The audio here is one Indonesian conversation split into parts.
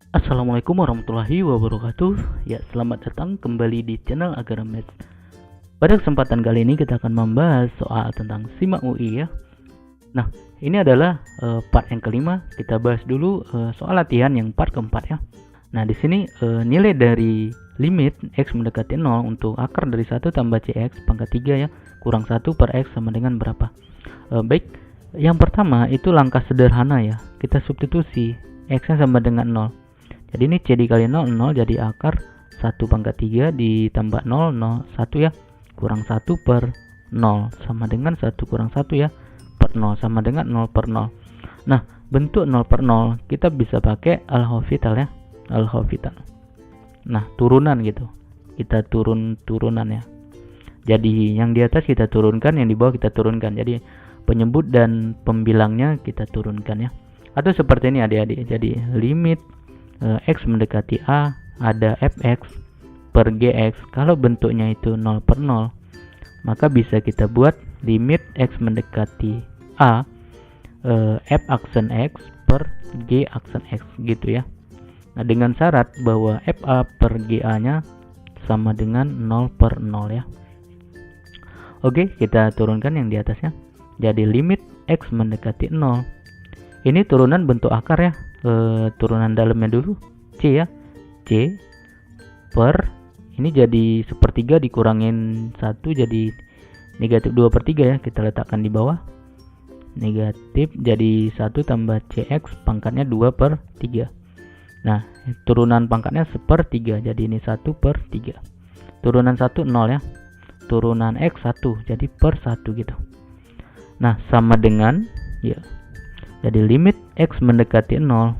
Assalamualaikum warahmatullahi wabarakatuh. Ya, selamat datang kembali di channel Agaramet. Pada kesempatan kali ini kita akan membahas soal tentang SIMAK UI ya. Nah, ini adalah part yang kelima. Kita bahas dulu soal latihan yang part keempat ya. Nah, di sini nilai dari limit x mendekati 0 untuk akar dari 1 tambah cx pangkat 3 ya, kurang 1 per x sama dengan berapa? Baik, yang pertama itu langkah sederhana ya. Kita substitusi x-nya sama dengan 0. Jadi ini C dikali 0, 0 jadi akar 1 pangkat 3 ditambah 0, 0, 1 ya, kurang 1 per 0 sama dengan 1 kurang 1 ya, per 0 sama dengan 0 per 0. Nah, bentuk 0 per 0 kita bisa pakai L'Hopital ya, L'Hopital. Nah, turunan gitu, kita turunan ya. Jadi yang di atas kita turunkan, yang di bawah kita turunkan. Jadi penyebut dan pembilangnya kita turunkan ya. Atau seperti ini adik-adik, jadi limit x mendekati a, ada fx per gx. Kalau bentuknya itu 0 per 0, maka bisa kita buat limit x mendekati a, f aksen x per g aksen x gitu ya. Nah, dengan syarat bahwa fa per ga nya sama dengan 0 per 0 ya. Oke, kita turunkan yang di atasnya. Jadi limit x mendekati 0, ini turunan bentuk akar ya. Turunan dalamnya dulu C ya, C per ini jadi sepertiga dikurangin 1 jadi negatif 2 per 3 ya, kita letakkan di bawah. Negatif jadi 1 tambah cx pangkatnya 2 per 3. Nah, turunan pangkatnya 1/3, jadi ini 1 per 3. Turunan 1 0 ya, turunan x 1 jadi per 1 gitu. Nah, sama dengan ya, jadi limit x mendekati 0,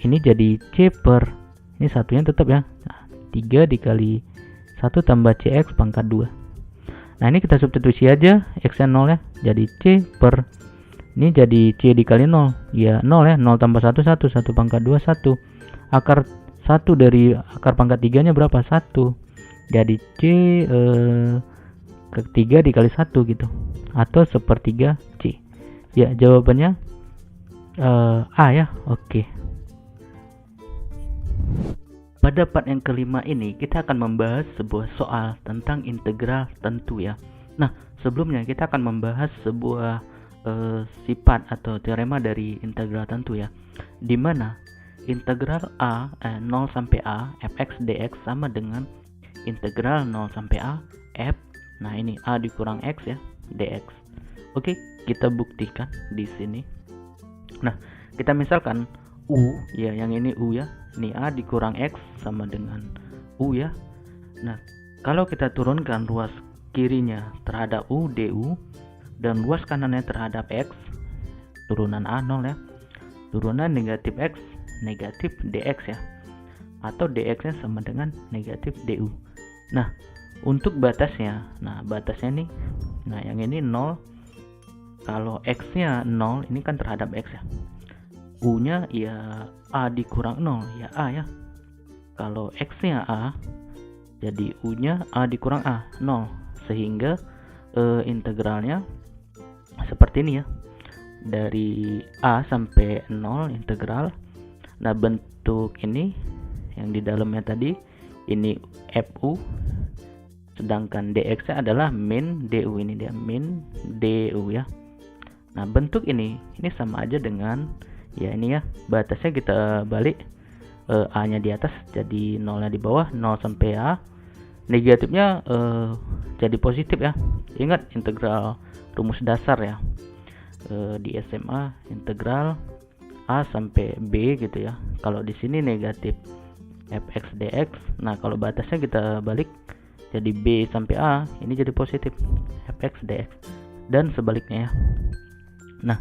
ini jadi C per, ini satunya tetap ya, nah, 3 dikali 1 tambah cx pangkat 2. Nah, ini kita substitusi aja, x nya 0 ya, jadi C per, ini jadi C dikali 0 ya, 0 ya, 0 tambah 1 1, 1 pangkat 2 1, akar 1 dari akar pangkat 3 nya berapa? 1, jadi C ke 3 dikali 1 gitu, atau 1/3 C ya. Jawabannya A ya. Oke. Pada part yang kelima ini kita akan membahas sebuah soal tentang integral tentu ya. Nah, sebelumnya kita akan membahas sebuah sifat atau teorema dari integral tentu ya, dimana integral A 0 sampai A fx dx sama dengan integral 0 sampai A f, nah ini A dikurang x ya, dx. Oke, kita buktikan di sini. Nah, kita misalkan U ya, yang ini U ya, ini A dikurang X sama dengan U ya. Nah, kalau kita turunkan ruas kirinya terhadap U du dan ruas kanannya terhadap X, turunan A 0 ya, turunan negatif X negatif dx ya, atau dx nya sama dengan negatif du. Nah, untuk batasnya, nah batasnya nih, nah yang ini 0. Kalau x nya 0, ini kan terhadap x ya, u nya ya a dikurang 0 ya, a ya. Kalau x nya a, jadi u nya a dikurang a 0, sehingga integralnya seperti ini ya, dari a sampai 0 integral. Nah, bentuk ini yang di dalamnya tadi ini fu, sedangkan dx nya adalah min du, ini dia min du ya. Nah, bentuk ini sama aja dengan ya ini ya, batasnya kita balik, a nya di atas jadi 0 nya di bawah, 0 sampai a, negatifnya jadi positif ya. Ingat integral rumus dasar ya, di SMA integral a sampai b gitu ya. Kalau di sini negatif fx dx, nah kalau batasnya kita balik jadi b sampai a, ini jadi positif fx dx, dan sebaliknya ya. Nah,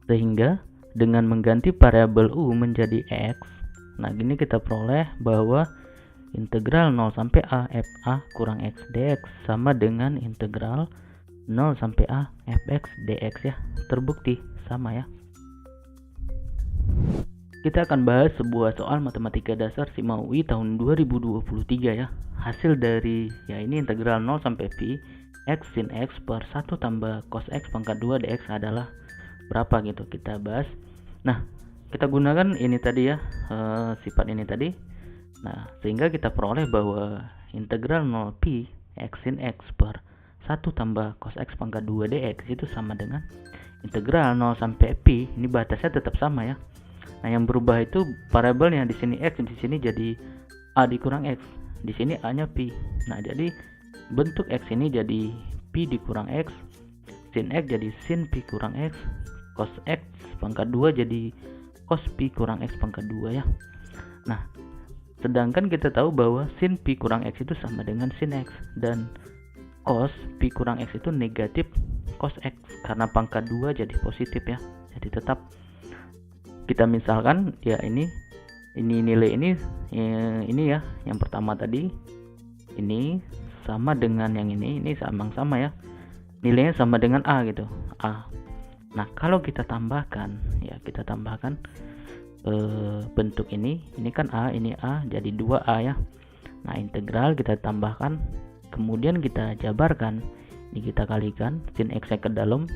sehingga dengan mengganti variabel u menjadi x, nah gini kita peroleh bahwa integral 0 sampai a fa kurang x dx sama dengan integral 0 sampai a fx dx ya. Terbukti sama ya. Kita akan bahas sebuah soal matematika dasar SIMAK UI tahun 2023 ya. Hasil dari ya ini integral 0 sampai v x sin x per 1 tambah cos x pangkat 2 dx adalah berapa gitu, kita bahas. Nah, kita gunakan ini tadi ya, sifat ini tadi. Nah, sehingga kita peroleh bahwa integral 0 pi x sin x per 1 tambah cos x pangkat 2 dx itu sama dengan integral 0 sampai pi, ini batasnya tetap sama ya. Nah, yang berubah itu variabelnya, di sini x, di sini jadi a dikurang x, di sini a nya pi. Nah, jadi bentuk x ini jadi pi dikurang x, sin x jadi sin pi kurang x, cos x pangkat 2 jadi cos pi kurang x pangkat 2 ya. Nah, sedangkan kita tahu bahwa sin pi kurang x itu sama dengan sin x, dan cos pi kurang x itu negatif cos x karena pangkat 2 jadi positif ya. Jadi tetap kita misalkan ya ini nilai ini ya, yang pertama tadi ini sama dengan yang ini sama ya, nilainya sama dengan a gitu, a. Nah, kalau kita tambahkan ya, bentuk ini kan a, ini a, jadi 2a ya. Nah, integral kita tambahkan, kemudian kita jabarkan, ini kita kalikan sin x nya ke dalam.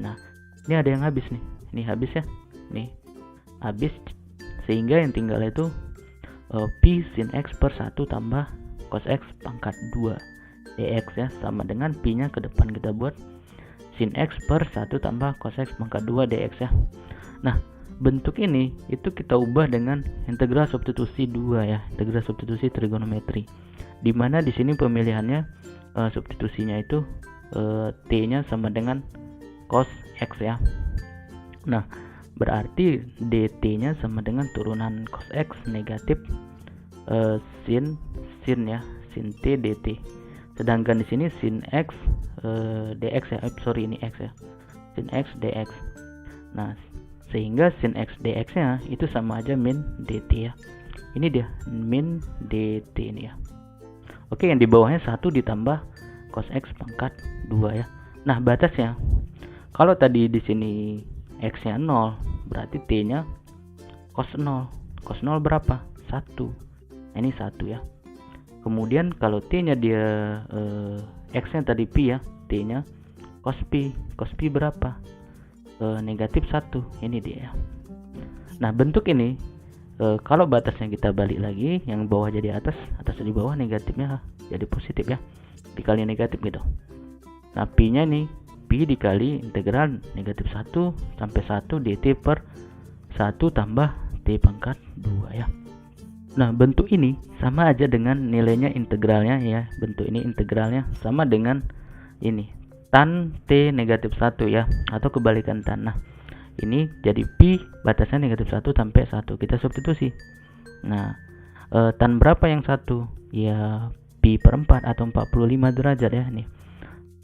Nah, ini ada yang habis nih, ini habis ya, nih habis, sehingga yang tinggal itu pi sin x per 1 tambah cos x pangkat 2 dx ya, sama dengan pi nya ke depan kita buat sin x per 1 tambah cos x pangkat 2 dx ya. Nah, bentuk ini itu kita ubah dengan integral substitusi 2 ya, integral substitusi trigonometri, dimana di sini pemilihannya substitusinya itu t nya sama dengan cos x ya. Nah, berarti dt nya sama dengan turunan cos x negatif sin ya, sin t dt. Sedangkan di sini sin x dx ya, ini x ya, sin x dx. Nah, sehingga sin x dx nya itu sama aja min dt ya. Ini dia min dt ini ya. Oke, yang di bawahnya 1 ditambah cos x pangkat 2 ya. Nah, batasnya kalau tadi di sini x nya 0, berarti t nya cos 0. Cos 0 berapa? 1. Nah, ini 1 ya. Kemudian kalau t nya dia x nya tadi pi ya, t nya cos pi. Cos pi berapa? Negatif 1. Ini dia ya. Nah, bentuk ini kalau batasnya kita balik lagi, yang bawah jadi atas di bawah, negatifnya jadi positif ya, dikali negatif gitu. Nah, pi nya nih, pi dikali integral negatif 1 sampai 1 dt per 1 tambah t pangkat 2 ya. Nah, bentuk ini sama aja dengan nilainya integralnya ya. Bentuk ini integralnya sama dengan ini tan t negatif 1 ya, atau kebalikan tan. Nah, ini jadi pi batasnya negatif 1 sampai 1, kita substitusi. Nah, tan berapa yang 1? Ya pi per 4 atau 45 derajat ya nih.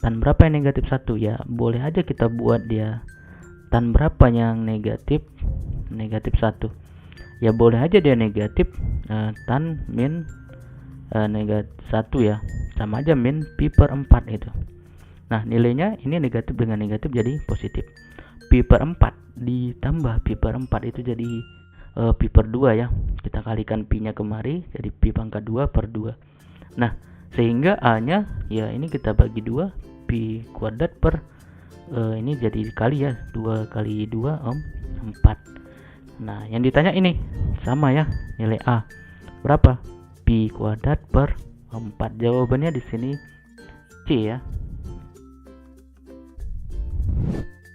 Tan berapa yang negatif 1? Ya boleh aja kita buat dia tan berapa yang negatif 1. Ya boleh aja dia negatif tan min negatif 1 ya, sama aja min pi per 4 itu. Nah, nilainya ini negatif dengan negatif jadi positif. Pi per 4 ditambah pi per 4 itu jadi pi per 2 ya. Kita kalikan pi nya kemari, jadi pi pangkat 2 per 2. Nah, sehingga a nya ya ini kita bagi 2, pi kuadrat per ini jadi kali ya, 2 kali 2 4. Nah, yang ditanya ini sama ya, nilai a berapa? Pi kuadrat per 4. Jawabannya di sini C ya.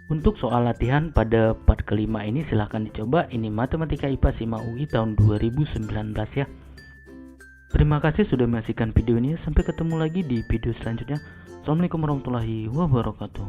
Untuk soal latihan pada part kelima ini silahkan dicoba. Ini Matematika IPA SIMA UI tahun 2019 ya. Terima kasih sudah menyaksikan video ini. Sampai ketemu lagi di video selanjutnya. Assalamualaikum warahmatullahi wabarakatuh.